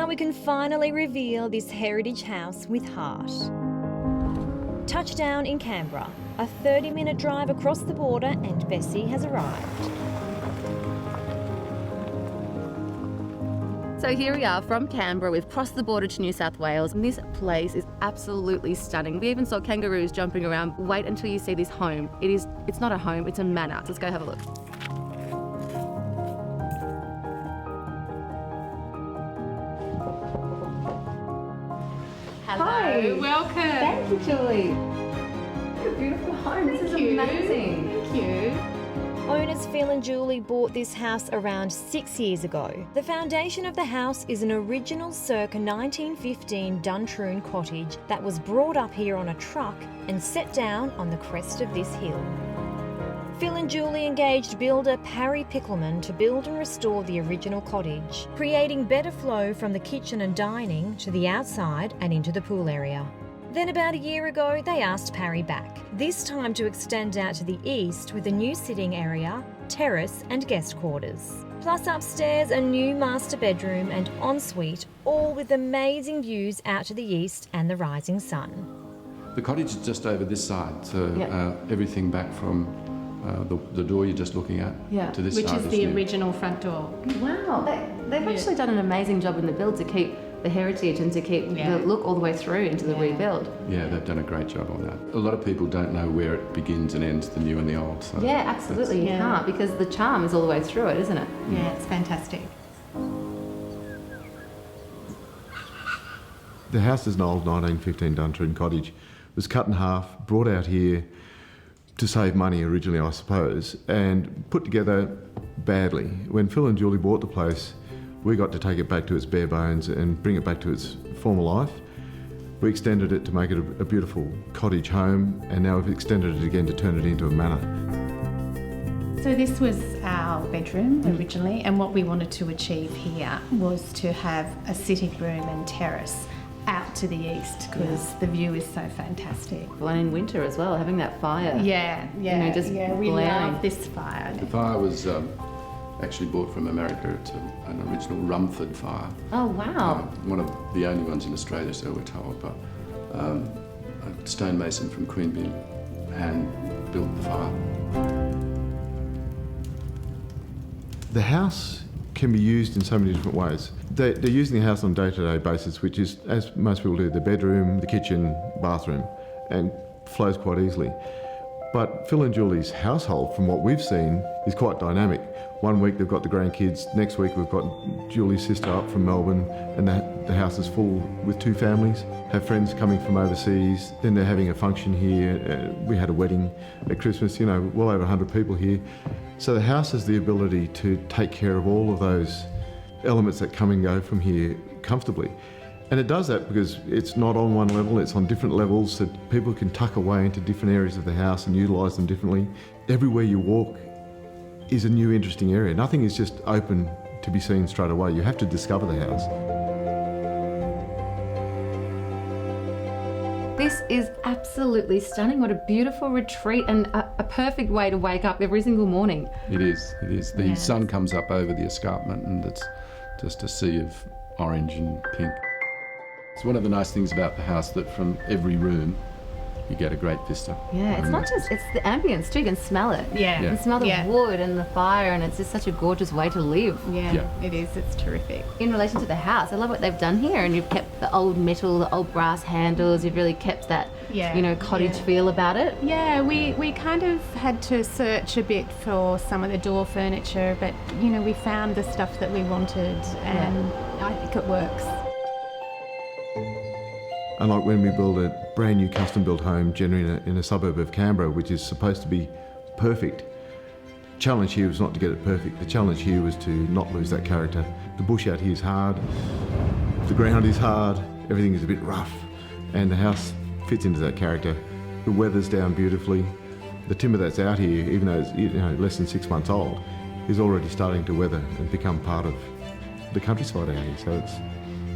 Now we can finally reveal this heritage house with heart. Touchdown in Canberra, a 30-minute drive across the border, and Bessie has arrived. So here we are from Canberra. We've crossed the border to New South Wales, and this place is absolutely stunning. We even saw kangaroos jumping around. Wait until you see this home. It's not a home, it's a manor. Let's go have a look. Hello. Hi. Welcome. Thank you, Julie. What a beautiful home. This is amazing. Thank you. Owners Phil and Julie bought this house around 6 years ago. The foundation of the house is an original circa 1915 Duntroon cottage that was brought up here on a truck and set down on the crest of this hill. Phil and Julie engaged builder Parry Pickleman to build and restore the original cottage, creating better flow from the kitchen and dining to the outside and into the pool area. Then about a year ago, they asked Parry back, this time to extend out to the east with a new sitting area, terrace and guest quarters. Plus upstairs a new master bedroom and ensuite, all with amazing views out to the east and the rising sun. The cottage is just over this side, so everything back from the door you're just looking at to this Which side is the new. original front door. Wow. They've actually done an amazing job in the build to keep the heritage and to keep the look all the way through into the rebuild. Yeah, they've done a great job on that. A lot of people don't know where it begins and ends, the new and the old. So Yeah, absolutely. You can't, because the charm is all the way through it, isn't it? Yeah, it's fantastic. The house is an old 1915 Duntroon cottage. It was cut in half, brought out here to save money originally, I suppose, and put together badly. When Phil and Julie bought the place, we got to take it back to its bare bones and bring it back to its former life. We extended it to make it a beautiful cottage home, and now we've extended it again to turn it into a manor. So this was our bedroom originally, and what we wanted to achieve here was to have a sitting room and terrace out to the east, because the view is so fantastic. Well, and in winter as well, having that fire. Yeah, we blaring. love this fire. the fire was actually bought from America. It's an original Rumford fire. Oh, wow. One of the only ones in Australia, so we're told, but a stonemason from Queanbeyan hand built the fire. The house can be used in so many different ways. They're using the house on a day-to-day basis, which is, as most people do, the bedroom, the kitchen, bathroom, and flows quite easily. But Phil and Julie's household, from what we've seen, is quite dynamic. One week they've got the grandkids, next week we've got Julie's sister up from Melbourne, and the house is full with two families, have friends coming from overseas, then they're having a function here. We had a wedding at Christmas, well over 100 people here. So the house has the ability to take care of all of those elements that come and go from here comfortably. And it does that because it's not on one level, it's on different levels, so people can tuck away into different areas of the house and utilise them differently. Everywhere you walk is a new interesting area. Nothing is just open to be seen straight away. You have to discover the house. This is absolutely stunning. What a beautiful retreat, and a perfect way to wake up every single morning. It is. The sun comes up over the escarpment and it's just a sea of orange and pink. It's one of the nice things about the house that from every room you get a great vista. Yeah, it's not just, it's the ambience too, you can smell it. Yeah. You can smell the wood and the fire, and it's just such a gorgeous way to live. Yeah, it is. It's terrific. In relation to the house, I love what they've done here, and you've kept the old metal, the old brass handles, you've really kept that, cottage feel about it. Yeah, we kind of had to search a bit for some of the door furniture, but, we found the stuff that we wanted, and I think it works. Unlike when we build a brand new custom built home, generally in a suburb of Canberra, which is supposed to be perfect. The challenge here was not to get it perfect. The challenge here was to not lose that character. The bush out here is hard, the ground is hard, everything is a bit rough, and the house fits into that character. The weather's down beautifully. The timber that's out here, even though it's less than 6 months old, is already starting to weather and become part of the countryside out here. So it's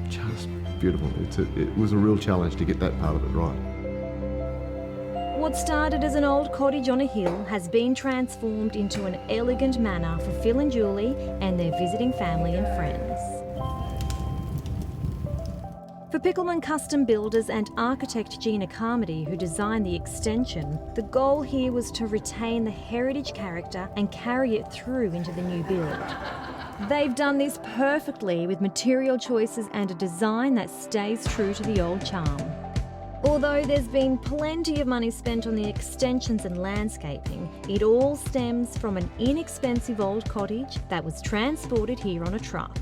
just beautiful. It was a real challenge to get that part of it right. What started as an old cottage on a hill has been transformed into an elegant manor for Phil and Julie and their visiting family and friends. For Pickleman Custom Builders and architect Gina Carmody, who designed the extension, the goal here was to retain the heritage character and carry it through into the new build. They've done this perfectly with material choices and a design that stays true to the old charm. Although there's been plenty of money spent on the extensions and landscaping, it all stems from an inexpensive old cottage that was transported here on a truck.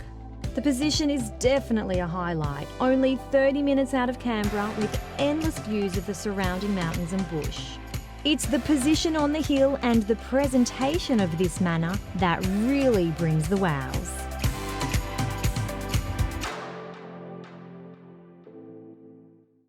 The position is definitely a highlight, only 30 minutes out of Canberra with endless views of the surrounding mountains and bush. It's the position on the hill and the presentation of this manor that really brings the wows.